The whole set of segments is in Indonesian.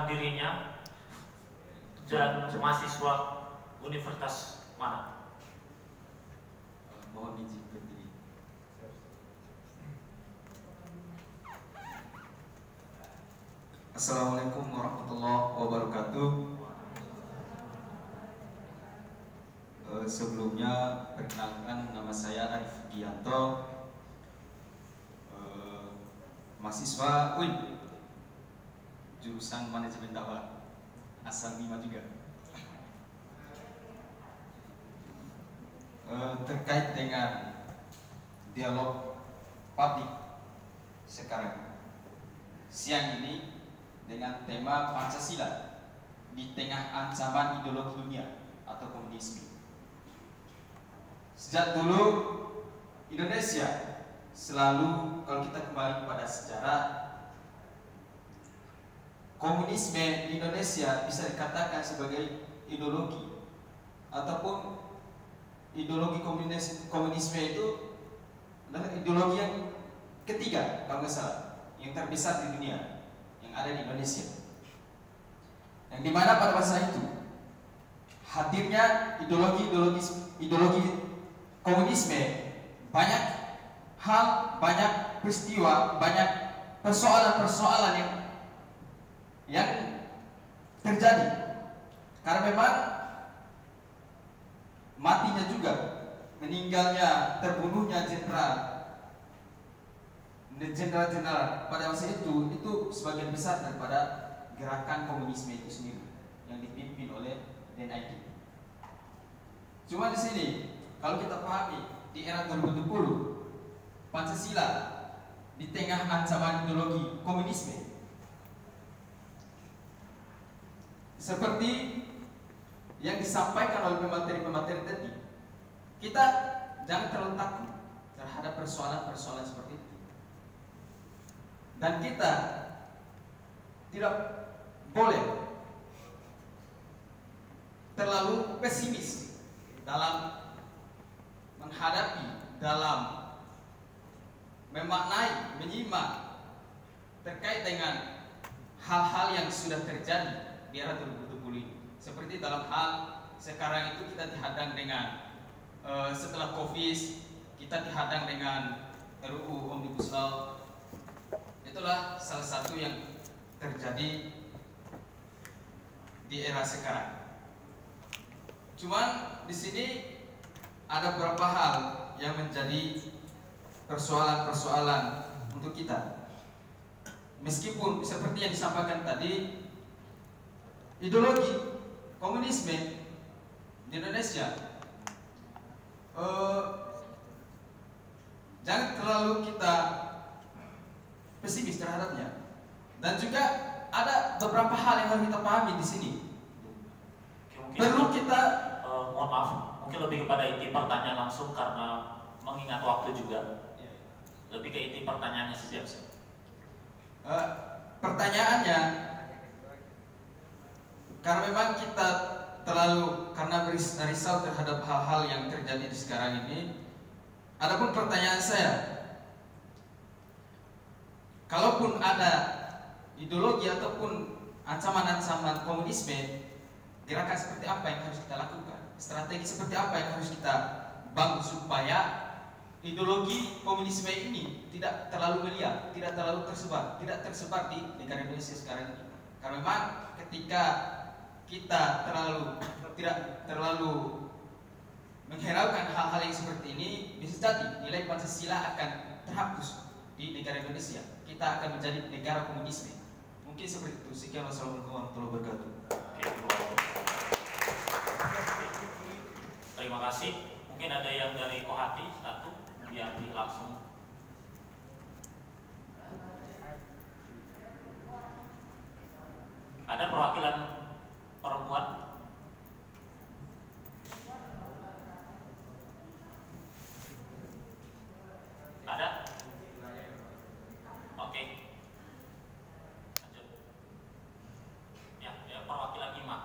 memperkenalkan dirinya dan mahasiswa universitas mana? Mohon izin berdiri. Assalamualaikum warahmatullahi wabarakatuh. Sebelumnya perkenalkan, nama saya Arif Dianto, mahasiswa UIN jurusan manajemen dakwah, asal Bima juga. Terkait dengan dialog publik sekarang siang ini dengan tema Pancasila di tengah ancaman ideologi dunia atau komunisme. Sejak dulu Indonesia selalu, kalau kita kembali pada sejarah, komunisme di Indonesia bisa dikatakan sebagai ideologi ataupun ideologi komunisme itu adalah ideologi yang ketiga kalau nggak salah, yang terbesar di dunia yang ada di Indonesia, yang dimana pada masa itu hadirnya ideologi komunisme, banyak hal, banyak peristiwa, banyak persoalan-persoalan yang terjadi karena memang matinya juga, meninggalnya, terbunuhnya jenderal pada masa itu sebagian besar daripada gerakan komunisme itu sendiri yang dipimpin oleh DNID. Cuma di sini kalau kita pahami di era 2020 Pancasila di tengah ancaman ideologi komunisme, seperti yang disampaikan oleh pemateri-pemateri tadi, kita jangan terlalu takut terhadap persoalan-persoalan seperti itu, dan kita tidak boleh terlalu pesimis dalam menghadapi, dalam memaknai, menyimak terkait dengan hal-hal yang sudah terjadi di era 2020 ini. Seperti dalam hal sekarang itu kita dihadang dengan setelah COVID, kita dihadang dengan RUU Omnibus Law. Itulah salah satu yang terjadi di era sekarang. Cuman di sini ada beberapa hal yang menjadi persoalan-persoalan untuk kita. Meskipun seperti yang disampaikan tadi, ideologi komunisme di Indonesia jangan terlalu kita pesimis terhadapnya, dan juga ada beberapa hal yang harus kita pahami di sini. Perlu kita mohon maaf, mungkin lebih kepada inti pertanyaan langsung karena mengingat waktu juga. Lebih ke inti pertanyaannya saja. Pertanyaannya, karena memang kita karena risau terhadap hal-hal yang terjadi di sekarang ini. Adapun pertanyaan saya, kalaupun ada ideologi ataupun ancaman-ancaman komunisme, gerakan seperti apa yang harus kita lakukan? Strategi seperti apa yang harus kita bangun supaya ideologi komunisme ini tidak terlalu meliar, tidak terlalu tersebar, tidak tersebar di negara Indonesia sekarang ini? Karena memang ketika kita tidak terlalu menghiraukan hal-hal yang seperti ini, bisa jadi nilai Pancasila akan terhapus di negara Indonesia. Kita akan menjadi negara komunisme. Mungkin seperti itu. Sekian, wassalamualaikum warahmatullahi wabarakatuh. Terima kasih. Mungkin ada yang dari Kohati satu, biar langsung. Ada perwakilan perempuan? Ada? Oke. Lanjut. Ya, perwakilan IMA.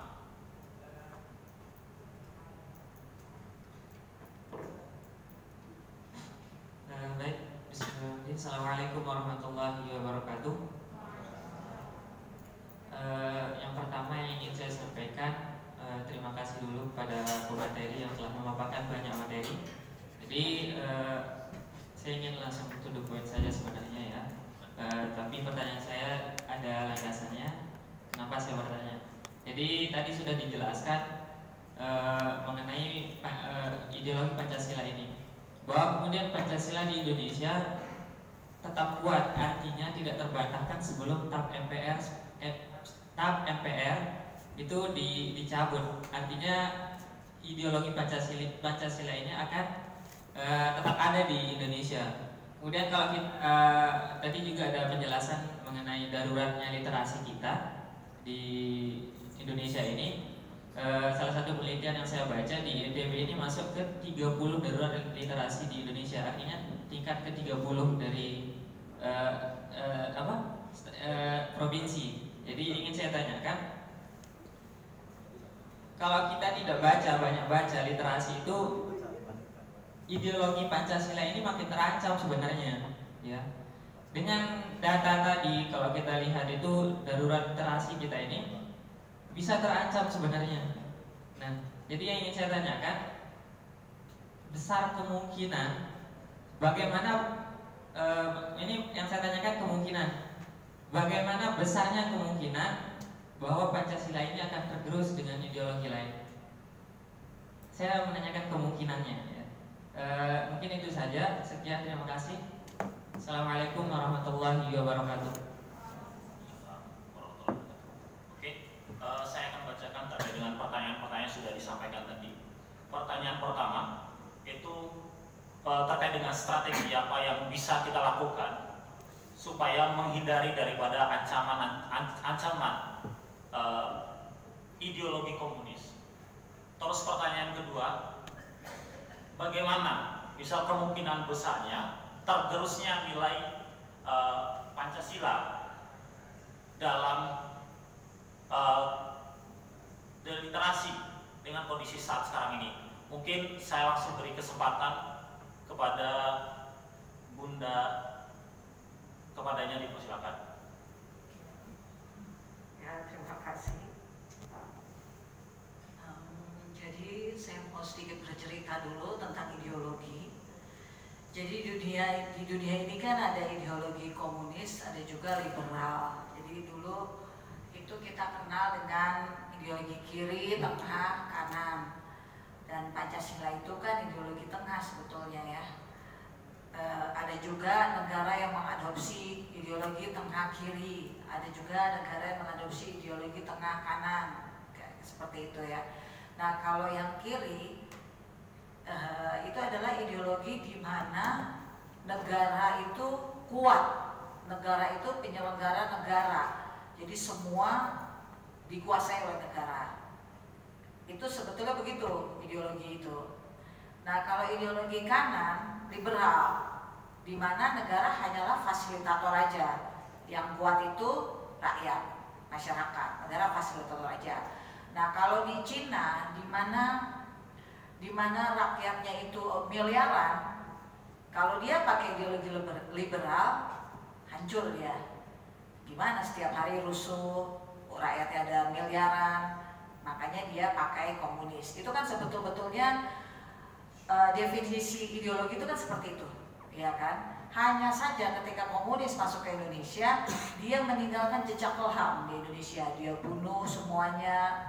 Baik, bismillahirrahmanirrahim. Assalamualaikum warahmatullahi wabarakatuh. materi yang telah memaparkan banyak materi. Jadi saya ingin langsung to the point saja sebenarnya ya. Tapi pertanyaan saya ada landasannya. Kenapa saya bertanya? Jadi tadi sudah dijelaskan mengenai ideologi Pancasila ini, bahwa kemudian Pancasila di Indonesia tetap kuat, artinya tidak terbantahkan sebelum TAP MPR itu dicabut. Artinya ideologi Pancasila ini akan tetap ada di Indonesia. Kemudian kalau kita, tadi juga ada penjelasan mengenai daruratnya literasi kita di Indonesia ini. Salah satu penelitian yang saya baca di ITB ini masuk ke 30 darurat literasi di Indonesia, artinya tingkat ke 30 dari provinsi. Jadi ingin saya tanyakan, kalau kita tidak banyak baca literasi itu, ideologi Pancasila ini makin terancam sebenarnya, ya. Dengan data tadi, kalau kita lihat itu darurat literasi kita ini bisa terancam sebenarnya. Nah, jadi yang ingin saya tanyakan, besar kemungkinan bagaimana ini yang saya tanyakan kemungkinan, bagaimana besarnya kemungkinan bahwa Pancasila ini akan tergerus dengan ideologi lain. Saya menanyakan kemungkinannya ya. Mungkin itu saja. Sekian, terima kasih. Assalamualaikum warahmatullahi wabarakatuh. Oke, saya akan bacakan terkait dengan pertanyaan-pertanyaan yang sudah disampaikan tadi. Pertanyaan pertama itu terkait dengan strategi apa yang bisa kita lakukan supaya menghindari daripada ancaman ideologi komunis. Terus pertanyaan kedua, bagaimana misal kemungkinan besarnya tergerusnya nilai Pancasila dalam literasi dengan kondisi saat sekarang ini. Mungkin saya langsung beri kesempatan kepada Bunda, kepadanya dipersilakan. Ya, terima kasih. Jadi saya mau sedikit bercerita dulu tentang ideologi. Jadi di dunia ini kan ada ideologi komunis, ada juga liberal. Jadi dulu itu kita kenal dengan ideologi kiri, tengah, kanan. Dan Pancasila itu kan ideologi tengah sebetulnya ya. Ada juga negara yang mengadopsi ideologi tengah kiri, ada juga negara yang mengadopsi ideologi tengah kanan, seperti itu ya. Nah, kalau yang kiri itu adalah ideologi di mana negara itu kuat, negara itu penyelenggara negara, jadi semua dikuasai oleh negara. Itu sebetulnya begitu ideologi itu. Nah, kalau ideologi kanan liberal, di mana negara hanyalah fasilitator aja, yang kuat itu rakyat, masyarakat, negara fasilitator aja. Nah, kalau di Cina, di mana rakyatnya itu miliaran, kalau dia pakai ideologi liberal, hancur dia. Gimana setiap hari rusuh, rakyatnya ada miliaran, makanya dia pakai komunis. Itu kan sebetul-betulnya definisi ideologi itu kan seperti itu, ya kan? Hanya saja ketika komunis masuk ke Indonesia, dia meninggalkan jejak kelam di Indonesia. Dia bunuh semuanya,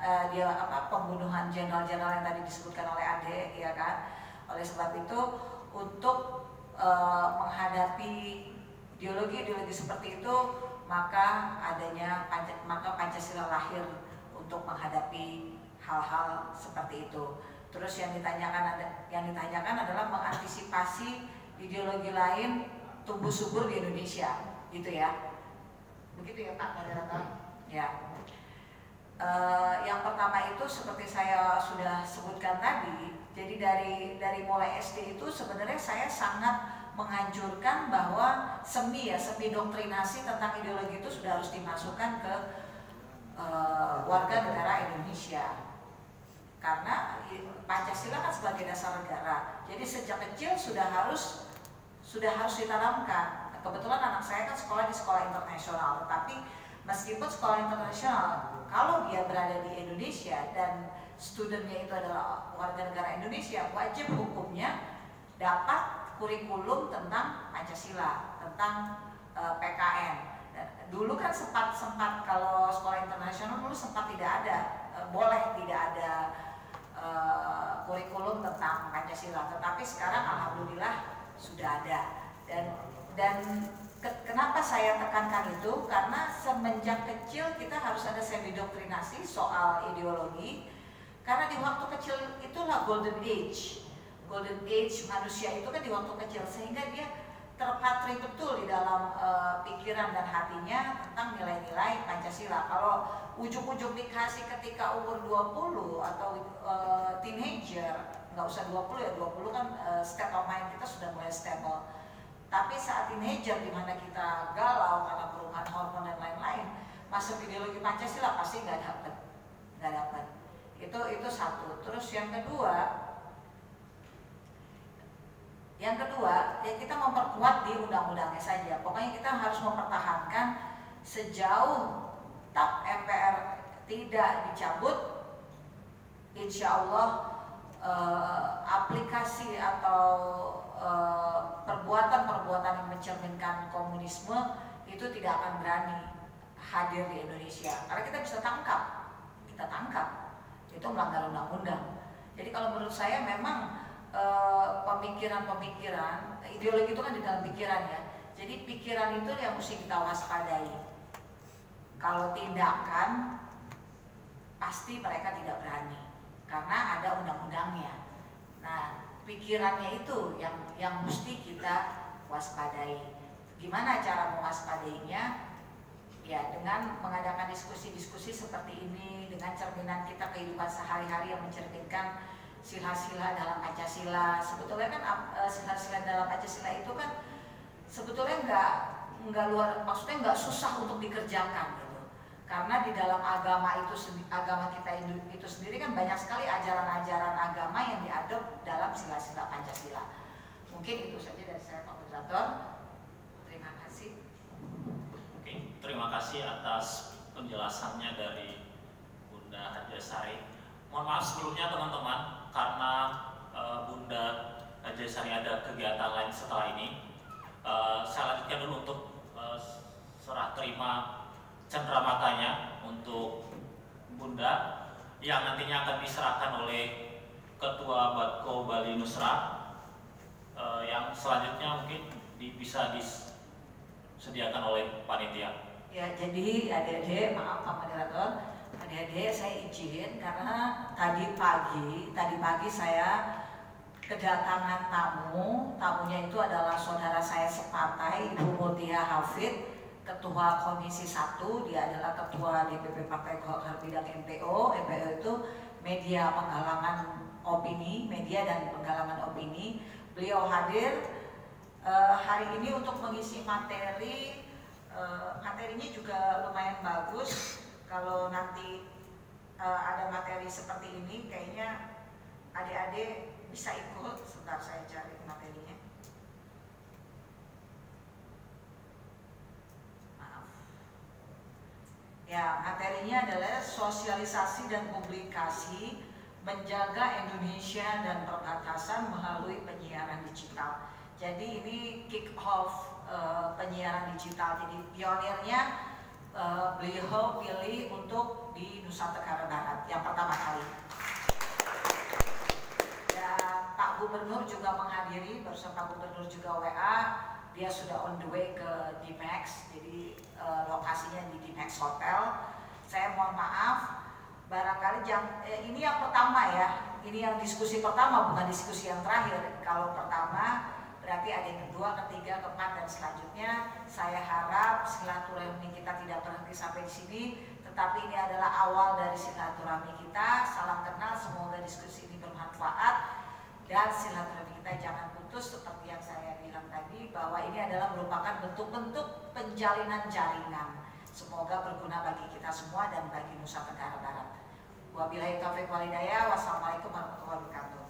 pembunuhan jenderal-jenderal yang tadi disebutkan oleh Ade, ya kan? Oleh sebab itu, untuk menghadapi ideologi-ideologi seperti itu, maka Pancasila lahir untuk menghadapi hal-hal seperti itu. Terus yang ditanyakan adalah mengantisipasi ideologi lain tumbuh subur di Indonesia, gitu ya. Begitu ya Pak moderator? Ya. Yang pertama itu seperti saya sudah sebutkan tadi. Jadi dari mulai SD itu sebenarnya saya sangat menganjurkan bahwa semi doktrinasi tentang ideologi itu sudah harus dimasukkan ke warga negara Indonesia. Karena Pancasila kan sebagai dasar negara, jadi sejak kecil sudah harus ditanamkan. Kebetulan anak saya kan sekolah di sekolah internasional, tetapi Meskipun sekolah internasional, kalau dia berada di Indonesia dan studentnya itu adalah warga negara Indonesia, wajib hukumnya dapat kurikulum tentang Pancasila, tentang PKN. Dulu kan sempat kalau sekolah internasional dulu sempat tidak ada, boleh tidak ada kurikulum tentang Pancasila, tetapi sekarang alhamdulillah sudah ada. Dan kenapa saya tekankan itu? Karena semenjak kecil kita harus ada semi-doktrinasi soal ideologi. Karena di waktu kecil itulah golden age manusia itu kan di waktu kecil, sehingga dia terpatri betul di dalam pikiran dan hatinya tentang nilai-nilai Pancasila. Kalau ujuk-ujuk dikasih ketika umur 20 atau teenager, nggak usah 20 ya, 20 kan state of mind kita sudah mulai stable. Tapi saat teenager di mana kita galau karena perubahan hormon dan lain-lain, masuk ideologi Pancasila pasti nggak dapat. Itu satu. Terus yang kedua ya kita memperkuat di undang-undangnya saja. Pokoknya kita harus mempertahankan sejauh TAP MPR tidak dicabut, insya Allah aplikasi atau perbuatan-perbuatan yang mencerminkan komunisme itu tidak akan berani hadir di Indonesia. Karena kita bisa tangkap, itu melanggar undang-undang. Jadi kalau menurut saya memang pemikiran-pemikiran, ideologi itu kan di dalam pikiran ya. Jadi pikiran itu yang mesti kita waspadai. Kalau tindakan pasti mereka tidak berani karena ada undang-undangnya. Nah, pikirannya itu yang mesti kita waspadai. Gimana cara mewaspadainya? Ya, dengan mengadakan diskusi-diskusi seperti ini, dengan cerminan kita kehidupan sehari-hari yang mencerminkan sila-sila dalam Pancasila. Sebetulnya kan sila-sila dalam Pancasila itu kan sebetulnya maksudnya nggak susah untuk dikerjakan gitu. Karena di dalam agama kita itu sendiri kan banyak sekali ajaran-ajaran agama yang diadop dalam sila-sila Pancasila. Mungkin itu saja dari saya, Pak Moderator. Terima kasih. Oke, terima kasih atas penjelasannya dari Bunda Hajasari. Mohon maaf sebelumnya teman-teman, karena Bunda Hajasari ada kegiatan lain setelah ini. Saya lanjutkan dulu untuk serah terima cenderamata untuk Bunda yang nantinya akan diserahkan oleh Ketua Batko Bali Nusra. Yang selanjutnya mungkin bisa disediakan oleh panitia. Ya, jadi adik-adik, maaf Pak Moderator, adik-adik saya izin karena tadi pagi saya kedatangan tamunya itu adalah saudara saya separtai, Ibu Mutia Hafid, Ketua Komisi 1, dia adalah Ketua DPP Partai Golkar bidang MPO. MPO itu media dan penggalangan opini. Beliau hadir hari ini untuk mengisi materi. Materinya juga lumayan bagus. Kalau nanti ada materi seperti ini, kayaknya adik-adik bisa ikut. Sebentar saya cari materinya. Maaf. Ya, materinya adalah sosialisasi dan publikasi menjaga Indonesia dan perbatasan melalui penyiaran digital. Jadi ini kick off penyiaran digital. Jadi pionirnya beliau pilih untuk di Nusa Tenggara Barat yang pertama kali. Dan Pak Gubernur juga menghadiri, barusan Pak Gubernur juga WA, dia sudah on the way ke D-Max, jadi lokasinya di D-Max Hotel. Saya mohon maaf, barangkali ini yang pertama ya, ini yang diskusi pertama, bukan diskusi yang terakhir. Kalau pertama berarti ada yang kedua, ketiga, keempat, dan selanjutnya. Saya harap silaturahmi kita tidak berhenti sampai di sini, tetapi ini adalah awal dari silaturahmi kita. Salam kenal, semoga diskusi ini bermanfaat dan silaturahmi kita jangan putus seperti yang saya bilang tadi, bahwa ini adalah merupakan bentuk-bentuk penjalinan jaringan. Semoga berguna bagi kita semua dan bagi Nusa Tenggara Barat. Wabillahi taufiq wal hidayah. Wassalamualaikum warahmatullahi wabarakatuh.